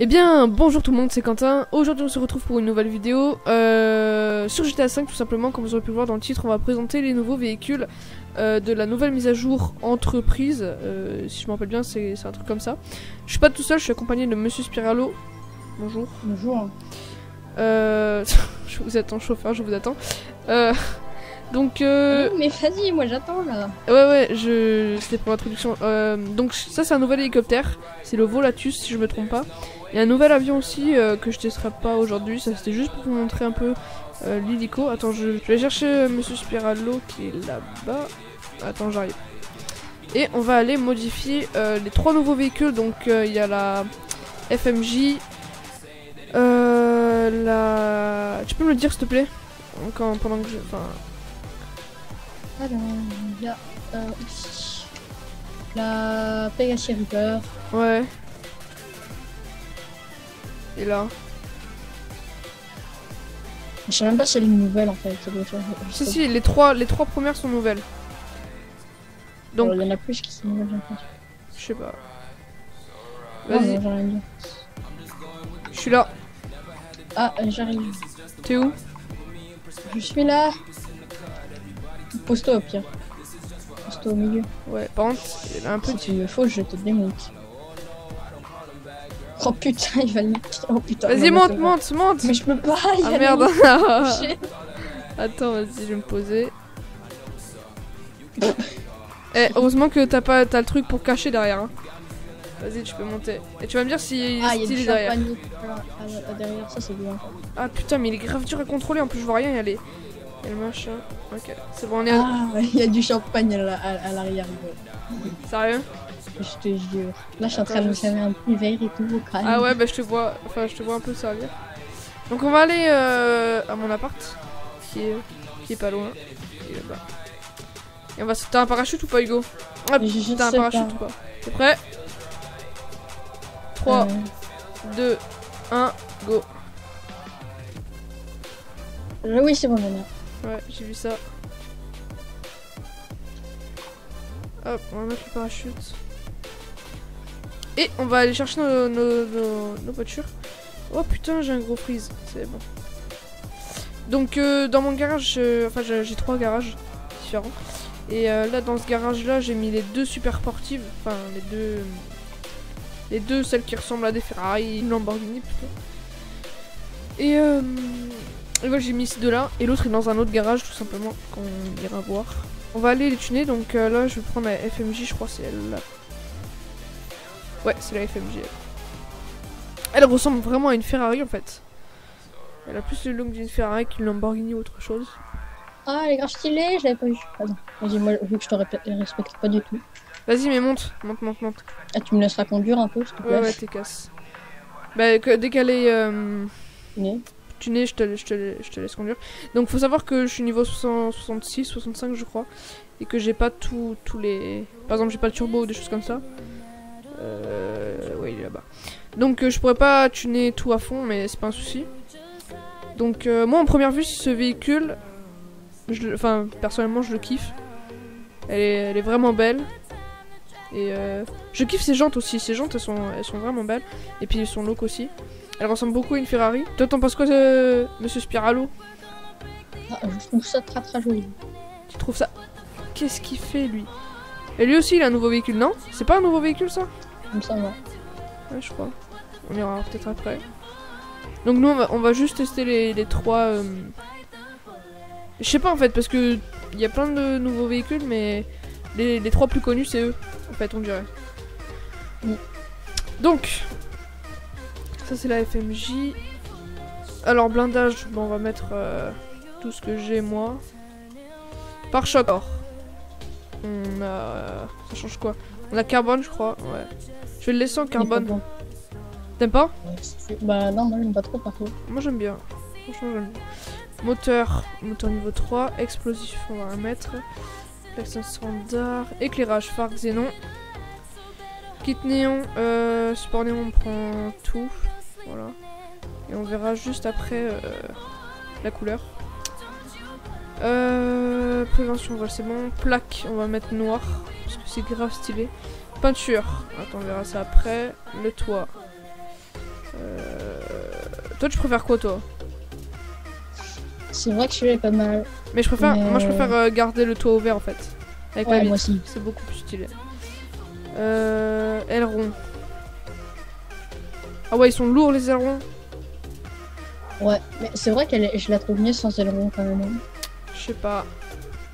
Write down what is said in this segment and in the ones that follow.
Eh bien, bonjour tout le monde, c'est Quentin. Aujourd'hui, on se retrouve pour une nouvelle vidéo sur GTA V, tout simplement. Comme vous aurez pu le voir dans le titre, on va présenter les nouveaux véhicules de la nouvelle mise à jour entreprise. Si je me rappelle bien, c'est un truc comme ça. Je suis pas tout seul, je suis accompagné de Monsieur Spiralo. Bonjour. Bonjour. Je vous attends, chauffeur, je vous attends. Donc Mais vas-y, moi j'attends là. Ouais, c'était pour l'introduction. Donc ça c'est un nouvel hélicoptère, c'est le Volatus si je me trompe pas. Il y a un nouvel avion aussi que je testerai pas aujourd'hui, ça c'était juste pour vous montrer un peu l'hélico. Attends, je vais chercher Monsieur Spiralo qui est là-bas. Attends, j'arrive. Et on va aller modifier les trois nouveaux véhicules. Donc il y a la FMJ, Tu peux me le dire s'il te plaît pendant que je... Enfin... Alors, il y a ici la Pegasus Reaper. Ouais. Et là. Je sais même pas si elle est nouvelle en fait. Ça doit faire... Si, les trois premières sont nouvelles. Donc. Il y en a plus qui sont nouvelles, j'ai l'impression. Je sais pas. Vas-y. Je suis là. Ah, j'arrive. T'es où? Je suis là. Pose-toi au pire. Pose-toi au milieu. Ouais, par contre, il a un peu. Si tu me faut, je te démonte. Oh putain, il va le mettre. Oh putain. Vas-y, monte. Mais je peux pas. Ah merde. Oh, attends, vas-y, je vais me poser. Heureusement que t'as le truc pour cacher derrière. Hein. Vas-y, tu peux monter. Et tu vas me dire s'il est stylé derrière. Derrière, ça c'est bien. Ah putain, mais il est grave dur à contrôler. En plus, je vois rien. Il y a le machin. Ok, c'est bon, on est. Ah, il y a du champagne à l'arrière. Sérieux? Je te jure. Là, je suis en train de me servir un petit verre et tout au crâne. Ah ouais, bah je te vois un peu servir. Donc on va aller à mon appart, qui est pas loin. Et là-bas. Et on va sauter un parachute ou pas, Hugo? Ah, t'as un parachute ou pas? T'es prêt? 3, 2, 1, go. Oui, c'est bon, maintenant. Ouais, j'ai vu ça. Hop, on va mettre le parachute. Et on va aller chercher nos voitures. Oh putain, j'ai un gros freeze. C'est bon. Donc dans mon garage, enfin j'ai 3 garages différents. Et là dans ce garage là, j'ai mis les 2 super sportives. Enfin les deux celles qui ressemblent à des Ferrari, une Lamborghini plutôt. Et voilà, j'ai mis ces deux là. Et l'autre est dans un autre garage tout simplement qu'on ira voir. On va aller les tuner. Donc là je vais prendre la FMJ, je crois c'est elle là. Ouais, c'est la FMJ. Elle ressemble vraiment à une Ferrari en fait. Elle a plus le look d'une Ferrari qu'une Lamborghini ou autre chose. Ah, elle est grave stylée, je l'avais pas vu. Pardon. Vas-y, moi, vu que je te respecte pas du tout. Vas-y, mais monte. Ah, tu me laisseras conduire un peu, s'il te plaît. Ouais, t'es casse. Bah, dès qu'elle est tunée, je te laisse conduire. Donc, faut savoir que je suis niveau 66, 65, je crois. Et que j'ai pas tous les. Par exemple, j'ai pas le turbo ou des choses comme ça. Ouais, il est là-bas. Donc je pourrais pas tuner tout à fond, mais c'est pas un souci. Donc moi en première vue, si ce véhicule, enfin personnellement je le kiffe. Elle est vraiment belle. Et je kiffe ses jantes aussi. Ses jantes elles sont vraiment belles. Et puis son look aussi. Elle ressemble beaucoup à une Ferrari. Toi t'en penses quoi, Monsieur Spiralo? Ah, je trouve ça très très joli. Tu trouves ça? Qu'est-ce qu'il fait lui? Et lui aussi il a un nouveau véhicule, non? C'est pas un nouveau véhicule ça? Comme ça, ouais. Ouais, je crois. On ira peut-être après. Donc nous on va juste tester les 3. Je sais pas en fait parce que il y a plein de nouveaux véhicules, mais les 3 plus connus c'est eux. En fait on dirait. Oui. Donc ça c'est la FMJ. Alors blindage, bon on va mettre tout ce que j'ai moi. Pare-choc. On a... Ça change quoi? On a carbone je crois. Ouais. Je vais le laisser en carbone. T'aimes pas? Bah non, moi j'aime pas trop par contre. Moi j'aime bien. Franchement j'aime bien. Moteur niveau 3. Explosif on va mettre. L'accent standard. Éclairage phare xénon. Kit néon. Support néon on prend tout. Voilà. Et on verra juste après la couleur. Prévention voilà c'est bon. Plaque on va mettre noir. Parce que c'est grave stylé. Peinture. Attends, on verra ça après. Le toit. Toi, tu préfères quoi, toi? C'est vrai que celui-là est pas mal. Mais je préfère, Mais, moi, je préfère garder le toit ouvert, en fait. Avec la Ouais, vitre. moi aussi. C'est beaucoup plus stylé. Ailerons. Ah ouais, ils sont lourds, les ailerons. Ouais, mais c'est vrai je la trouve mieux sans aileron quand même. Je sais pas.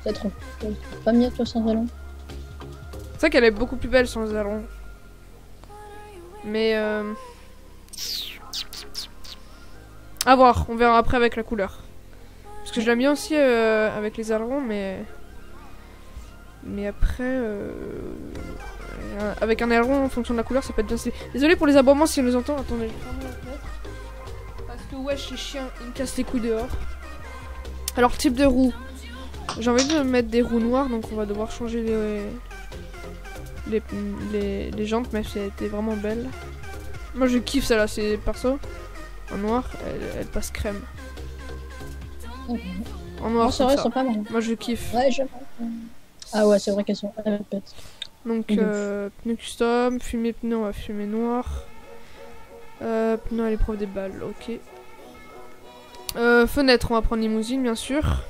Tu la trouves pas mieux toi sans aileron? C'est vrai qu'elle est beaucoup plus belle sans les ailerons. Mais à voir, on verra après avec la couleur. Parce que je l'aime bien aussi avec les ailerons, mais après avec un aileron en fonction de la couleur, ça peut être bien stylé. Désolé pour les aboiements si on les entend. Attendez, je vais fermer la fenêtre. Parce que wesh, ces chiens, ils me cassent les couilles dehors. Alors type de roue. J'ai envie de mettre des roues noires, donc on va devoir changer les jantes, mais ça a été vraiment belle. Moi je kiffe celle-là, c'est perso. En noir, elle passe crème. En noir, C'est vrai, elles ça. sont pas mal. Moi je kiffe. Ouais, ah ouais, c'est vrai qu'elles sont bêtes. Donc pneus custom, fumer pneus, on va fumer noir. Pneus à l'épreuve des balles, ok. Fenêtre, on va prendre limousine bien sûr.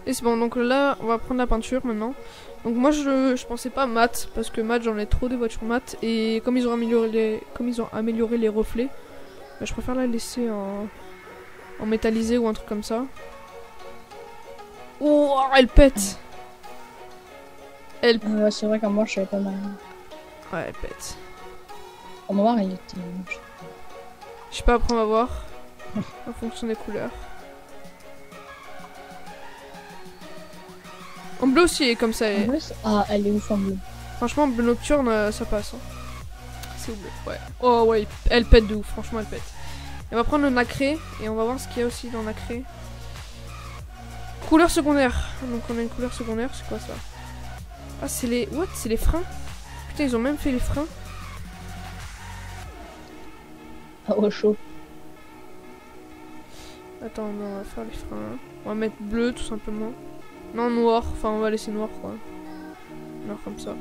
Et c'est bon, donc là on va prendre la peinture maintenant. Donc moi je pensais pas mat, parce que mat j'en ai trop des voitures mat. Et comme ils ont amélioré les reflets, bah, je préfère la laisser en métallisé ou un truc comme ça. Oh, elle pète. Elle... Ouais, c'est vrai qu'en noir, je savais pas mal. Ouais, elle pète. En noir, il était moche. Je sais pas, après on va voir. En fonction des couleurs. En bleu aussi, elle est comme ça. En bleu, ah, elle est ouf en bleu. Franchement, bleu nocturne, ça passe. Hein. C'est bleu, ouais. Oh ouais, elle pète de ouf, franchement, elle pète. Et on va prendre le nacré, et on va voir ce qu'il y a aussi dans le nacré. Couleur secondaire. Donc on a une couleur secondaire, c'est quoi ça? Ah, c'est les... What? C'est les freins? Putain, ils ont même fait les freins. Ah, au chaud. Attends, non, on va faire les freins. On va mettre bleu, tout simplement. Non, noir. Enfin, on va laisser noir, quoi. Noir comme ça,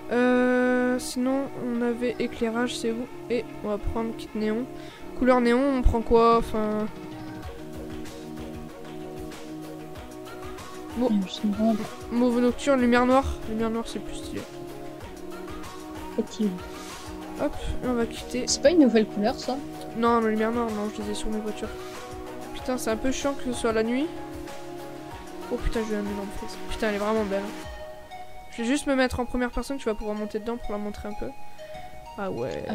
voilà. Sinon, on avait éclairage, c'est où? Et on va prendre kit néon. Couleur néon, on prend quoi? Enfin... Mauve nocturne, lumière noire. Lumière noire, c'est plus stylé. Hop, on va quitter. C'est pas une nouvelle couleur, ça? Non, la lumière noire, non, je les ai sur mes voitures. Putain, c'est un peu chiant que ce soit la nuit. Oh putain, je vais la mettre en face. Putain, elle est vraiment belle. Je vais juste me mettre en première personne, tu vas pouvoir monter dedans pour la montrer un peu. Ah ouais.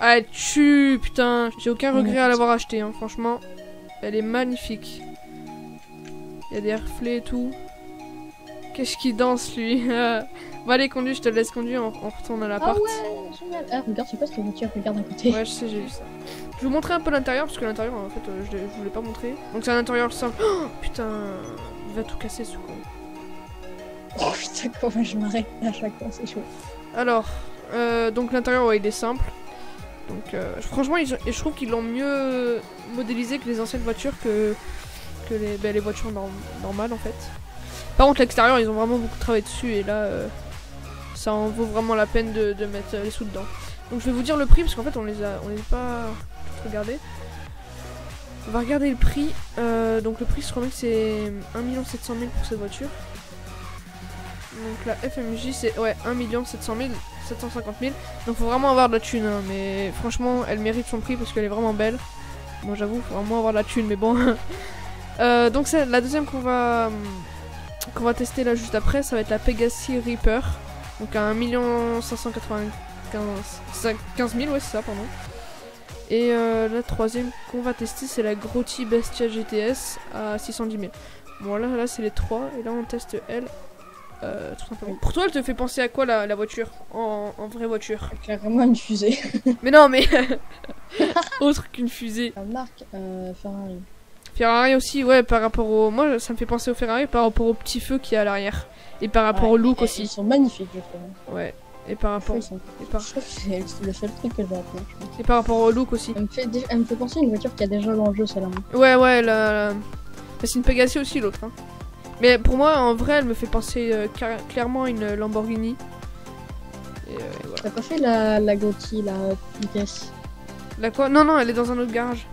Ah, elle tue, putain. J'ai aucun regret à l'avoir acheté, hein, franchement. Elle est magnifique. Il y a des reflets et tout. Qu'est-ce qu'il danse, lui? Bon, allez, conduis, je te laisse conduire, on retourne à l'appart. Ah ouais, génial. Ah, regarde, c'est pas cette voiture, regarde à côté. Ouais, je sais, j'ai vu ça. Je vais vous montrer un peu l'intérieur, parce que l'intérieur, en fait, je voulais pas montrer. Donc c'est un intérieur simple. Oh, putain, il va tout casser, ce con. Oh putain, comment je m'arrête à chaque fois, c'est chaud. Alors, donc l'intérieur, ouais, il est simple. Donc, franchement, je trouve qu'ils l'ont mieux modélisé que les anciennes voitures que les voitures normales, en fait. Par contre, l'extérieur, ils ont vraiment beaucoup travaillé dessus, et là, ça en vaut vraiment la peine de mettre les sous dedans. Donc je vais vous dire le prix, parce qu'en fait, on les a pas tout regardé. On va regarder le prix. Donc le prix, je crois que c'est 1 700 000 pour cette voiture. Donc la FMJ, c'est ouais 1 700 000, 750 000. Donc faut vraiment avoir de la thune, hein, mais franchement, elle mérite son prix parce qu'elle est vraiment belle. Bon, j'avoue, faut vraiment avoir de la thune, mais bon. Donc c'est la deuxième qu'on va tester là juste après, ça va être la Pegassi Reaper. Donc à 1 595 000, ouais c'est ça, pardon. Et la troisième qu'on va tester, c'est la Grotti Bestia GTS à 610 000. Bon là c'est les trois, et là on teste elle, tout simplement. Pour toi, elle te fait penser à quoi la voiture en vraie voiture? Carrément une fusée. Mais non, mais autre qu'une fusée. La marque Ferrari. Ferrari aussi, ouais, par rapport au... Moi, ça me fait penser au Ferrari par rapport au petit feu qu'il y a à l'arrière. Et par rapport au look aussi. Ils sont magnifiques, je trouve. Ouais. Et par rapport... Je crois que c'est le seul truc que j'ai appris. Et par rapport au look aussi. Elle me fait penser à une voiture qui a déjà dans le jeu, celle-là. Ouais, c'est une Pegassi aussi, l'autre. Hein. Mais pour moi, en vrai, elle me fait penser clairement à une Lamborghini. Et voilà. T'as pas fait la Grotti, la vitesse? La quoi? Non, non, elle est dans un autre garage.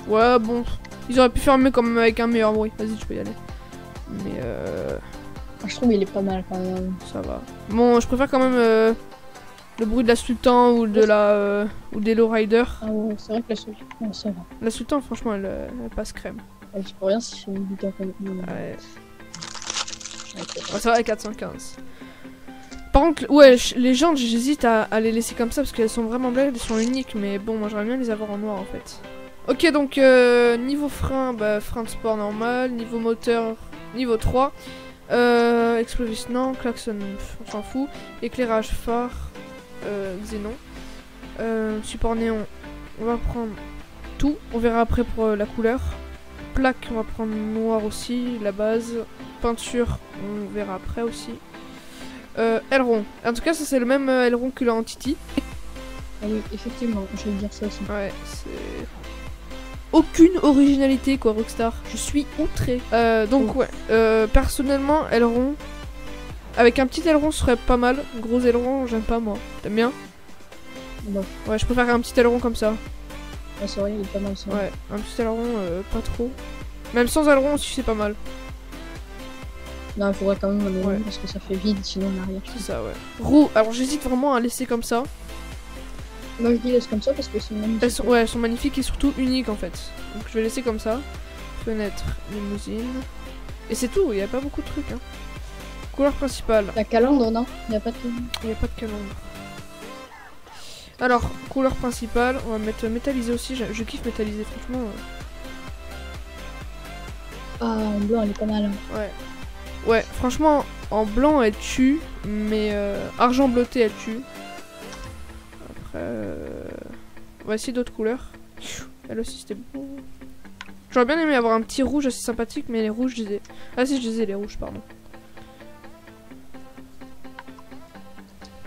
Ouais, bon. Ils auraient pu faire mieux comme avec un meilleur bruit. Vas-y, tu peux y aller. Mais Je trouve il est pas mal quand même. ça va. Bon, je préfère quand même le bruit de la Sultan ou de la ou des Lowrider. Ah ouais, c'est vrai que la solution, ouais, ça va. La Sultan, franchement, elle passe crème. Ouais, c'est pour rien si c'est une vidéo comme Ouais. Ok. Ouais, ça va à 415. Par contre, ouais, les jantes, j'hésite à les laisser comme ça parce qu'elles sont vraiment belles, elles sont uniques, mais bon, moi j'aimerais bien les avoir en noir en fait. Ok, donc niveau frein, bah frein de sport normal, niveau moteur, niveau 3. Explovis, non, klaxon, on s'en fout. Éclairage, phare, xénon. Support néon, on va prendre tout, on verra après pour la couleur. Plaque, on va prendre noir aussi, la base. Peinture, on verra après aussi. Aileron. En tout cas, ça c'est le même aileron que l'Entity. Ah oui, effectivement, je vais dire ça aussi. Ouais, c'est... Aucune originalité quoi, Rockstar. Je suis outré. Donc ouais, personnellement, aileron. Avec un petit aileron, ce serait pas mal. Gros aileron, j'aime pas moi. T'aimes bien? Bon. Ouais, je préfère un petit aileron comme ça. Ouais, c'est vrai, il est pas mal ça. Ouais, un petit aileron, pas trop. Même sans aileron aussi, c'est pas mal. Non, il faudrait quand même un aileron Ouais. parce que ça fait vide sinon en arrière. C'est ça, ouais. Roue, alors j'hésite vraiment à laisser comme ça. Moi je dis laisse comme ça parce que c'est magnifique. Elles sont magnifiques et surtout uniques en fait. Donc je vais laisser comme ça. Fenêtre, limousine. Et c'est tout, il n'y a pas beaucoup de trucs. Hein. Couleur principale. La calandre, non? Il n'y a pas de calandre. Il n'y a pas de calandre. Alors, couleur principale, on va mettre métallisé aussi. Je kiffe métallisé, franchement. Ah, en blanc, elle est pas mal. Hein. Ouais. Ouais, franchement, en blanc elle tue, mais argent bleuté elle tue. Après, on va essayer d'autres couleurs. Elle aussi c'était beau. J'aurais bien aimé avoir un petit rouge assez sympathique, mais les rouges je les ai. Ah si, je les ai les rouges, pardon.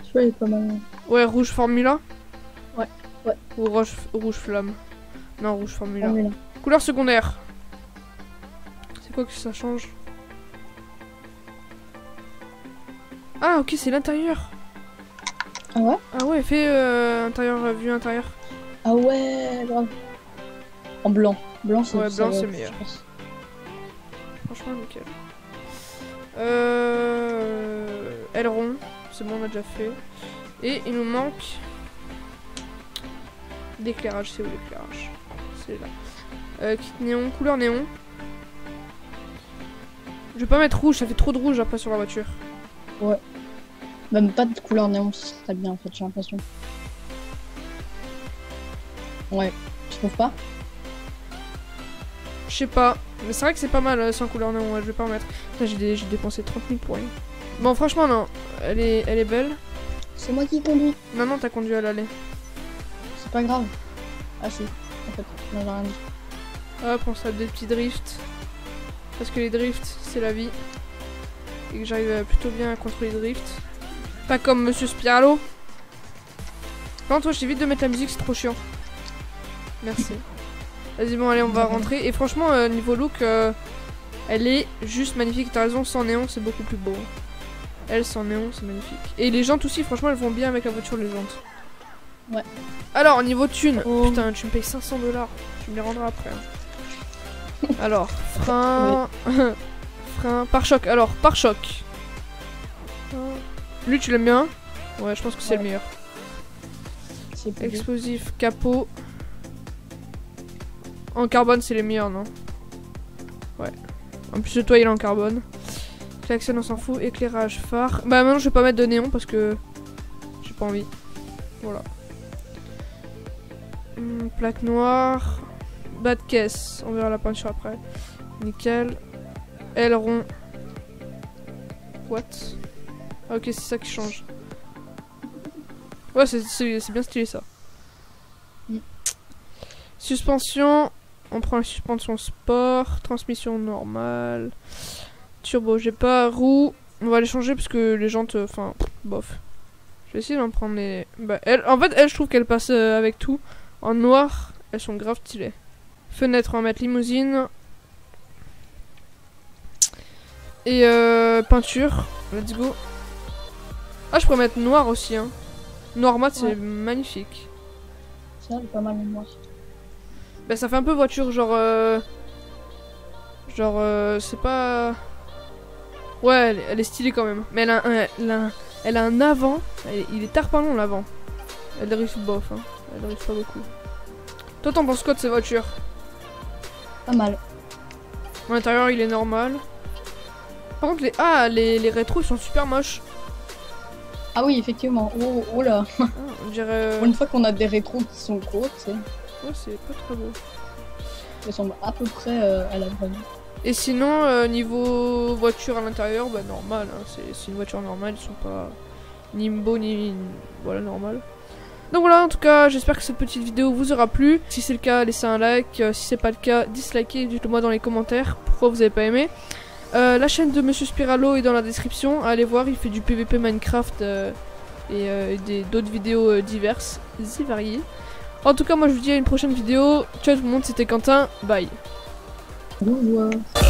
Celui-là, il est pas mal. Ouais, rouge Formula. Ouais, ouais. Ou rouge flamme. Non, rouge Formula. Formula. Couleur secondaire. C'est quoi que ça change? Ah ok, c'est l'intérieur. Ah ouais? Ah ouais, fais intérieur, vue intérieure. Ah ouais, bravo. En blanc. Blanc, c'est Ouais, ça, blanc, c'est meilleur. je pense. Franchement, nickel. Aileron, c'est bon, on a déjà fait. Et il nous manque d'éclairage. C'est où l'éclairage? C'est là. Kit néon, couleur néon. Je vais pas mettre rouge, ça fait trop de rouge après sur la voiture. Ouais. Même pas de couleur néon, ce serait bien en fait, j'ai l'impression. Ouais, tu trouves pas? Je sais pas, mais c'est vrai que c'est pas mal sans couleur néon, ouais, je vais pas en mettre. Putain, j'ai dépensé 30 000 pour rien. Bon, franchement, non, elle est belle. C'est moi qui conduis. Non, non, t'as conduit à l'aller. C'est pas grave. Ah si, en fait, non, j'ai rien dit. Hop, on se tape des petits drifts. Parce que les drifts, c'est la vie. Et que j'arrive plutôt bien à contrôler les drifts. Pas comme Monsieur Spiralo. Par contre, j'évite de mettre la musique, c'est trop chiant. Merci. Vas-y, bon, allez, on va rentrer. Et franchement, niveau look, elle est juste magnifique. T'as raison, sans néon, c'est beaucoup plus beau. Elle, sans néon, c'est magnifique. Et les jantes aussi, franchement, elles vont bien avec la voiture, les jantes. Ouais. Alors, niveau thune. Oh. Putain, tu me payes 500 $. Tu me les rendras après. Hein. Alors, frein. Frein. Pare-choc. Alors, pare-choc. Lui, tu l'aimes bien? Ouais, je pense que c'est le meilleur. C'est plus beau. Explosif, capot. En carbone, c'est les meilleurs, non? Ouais. En plus, le toit, il est en carbone. Klaxon, on s'en fout. Éclairage, phare. Bah, maintenant, je vais pas mettre de néon parce que j'ai pas envie. Voilà. Plaque noire. Bas de caisse. On verra la peinture après. Nickel. Aileron. What? Ah, ok, c'est ça qui change. Ouais, c'est bien stylé ça. Suspension. On prend la suspension sport. Transmission normale. Turbo, j'ai pas. Roue. On va les changer parce que les jantes. Enfin, bof. Je vais essayer d'en prendre les. Bah, en fait, elle, je trouve qu'elle passe avec tout. En noir, elles sont grave stylées. Fenêtre, on va mettre limousine. Et peinture. Let's go. Ah, je pourrais mettre noir aussi. Hein. Noir mat, c'est magnifique. ça, elle est pas mal en noir. Bah ça fait un peu voiture, genre... c'est pas... Ouais, elle est stylée quand même. Mais elle a un avant. Il est tarpalon l'avant. Elle réussit bof, hein. Elle réussit pas beaucoup. Toi t'en penses quoi de ces voitures? Pas mal. À l'intérieur il est normal. Par contre les rétros ils sont super moches. Ah oui, effectivement. Oh, oh là. Ah, on dirait... Pour une fois qu'on a des rétros qui sont gros, tu sais. Ouais, c'est pas très beau. Ils ressemblent à peu près à la vraie vie. Et sinon, niveau voiture à l'intérieur, bah normal, hein. C'est une voiture normale, ils sont pas ni beaux ni... Voilà, normal. Donc voilà, en tout cas, j'espère que cette petite vidéo vous aura plu. Si c'est le cas, laissez un like. Si c'est pas le cas, dislikez, dites-le moi dans les commentaires pourquoi vous avez pas aimé. La chaîne de Monsieur Spiralo est dans la description, allez voir, il fait du PVP Minecraft et d'autres vidéos diverses et variées. En tout cas, moi je vous dis à une prochaine vidéo. Ciao tout le monde, c'était Quentin, bye. Au revoir.